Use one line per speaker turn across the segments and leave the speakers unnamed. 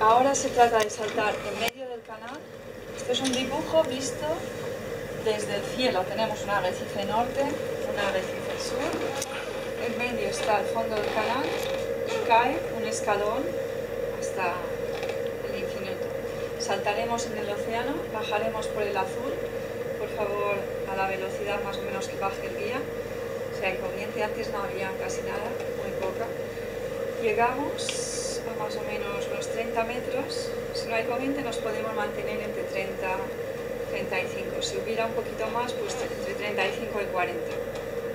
Ahora se trata de saltar en medio del canal. Este es un dibujo visto desde el cielo. Tenemos un arrecife norte, un arrecife sur. En medio está el fondo del canal y cae un escalón hasta el infinito. Saltaremos en el océano, bajaremos por el azul, por favor, a la velocidad más o menos que baje el guía. Si hay corriente, antes no había casi nada, muy poca. Llegamos a más o menos unos 30 metros. Si no hay corriente nos podemos mantener entre 30 y 35. Si hubiera un poquito más, pues entre 35 y 40.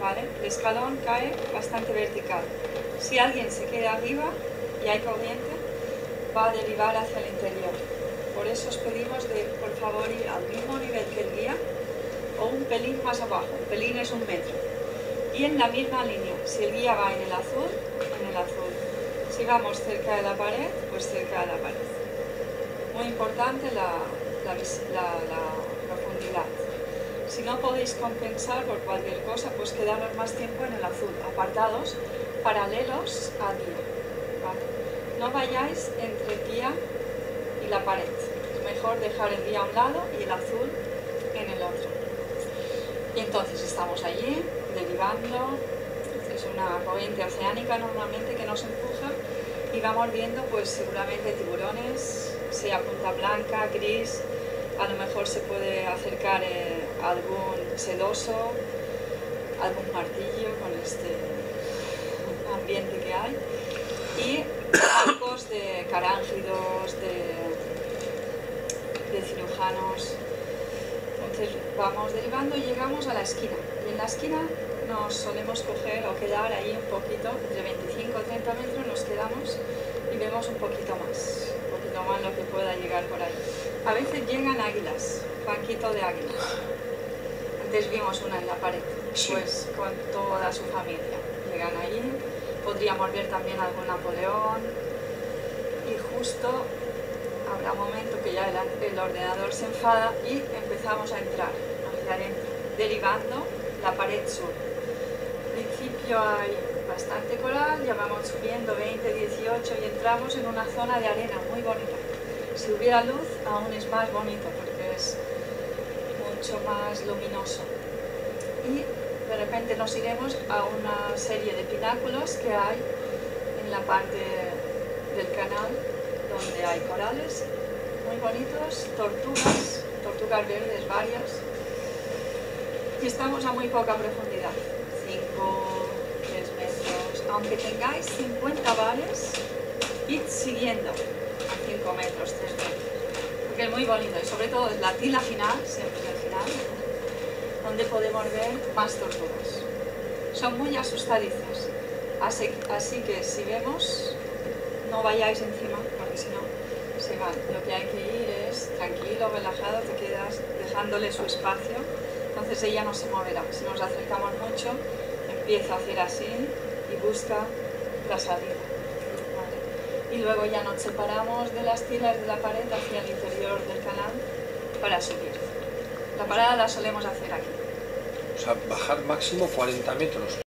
¿Vale? El escalón cae bastante vertical. Si alguien se queda arriba y hay corriente, va a derivar hacia el interior. Por eso os pedimos de, por favor, ir al mismo nivel que el guía o un pelín más abajo. Un pelín es 1 metro. Y en la misma línea. Si el guía va en el azul, en el azul. Si vamos cerca de la pared, pues cerca de la pared. Muy importante la profundidad. Si no podéis compensar por cualquier cosa, pues quedaros más tiempo en el azul, apartados, paralelos al guía. ¿Vale? No vayáis entre el guía y la pared. Es mejor dejar el guía a un lado y el azul en el otro. Y entonces estamos allí, derivando. Es una corriente oceánica normalmente que nos empuja y vamos viendo pues seguramente tiburones, sea punta blanca, gris, a lo mejor se puede acercar algún sedoso, algún martillo con este ambiente que hay y barcos de carángidos, de cirujanos. Entonces vamos derivando y llegamos a la esquina y en la esquina nos solemos coger o quedar ahí un poquito, entre 25 o 30 metros nos quedamos y vemos un poquito más lo que pueda llegar por ahí. A veces llegan águilas, banquito de águilas. Antes vimos una en la pared, pues con toda su familia. Llegan allí, podríamos ver también algún Napoleón y justo habrá un momento que ya el ordenador se enfada y empezamos a entrar hacia adentro, derivando la pared sur. Al principio hay bastante coral, ya vamos subiendo 20, 18 y entramos en una zona de arena muy bonita. Si hubiera luz aún es más bonito porque es mucho más luminoso. Y de repente nos iremos a una serie de pináculos que hay en la parte del canal donde hay corales muy bonitos, tortugas verdes varias. Y estamos a muy poca profundidad, 5, 3 metros. Aunque tengáis 50 bares, id siguiendo a 5 metros, 3 metros. Porque es muy bonito y sobre todo es la tila final, siempre es el final, donde podemos ver más tortugas. Son muy asustadizas, así que si vemos, no vayáis encima, porque si no se van. Lo que hay que ir es tranquilo, relajado, te quedas dejándole su espacio. Entonces ella no se moverá. Si nos acercamos mucho, empieza a hacer así y busca la salida. ¿Vale? Y luego ya nos separamos de las tiras de la pared hacia el interior del canal para subir. La parada la solemos hacer aquí.
O sea, bajar máximo 40 metros.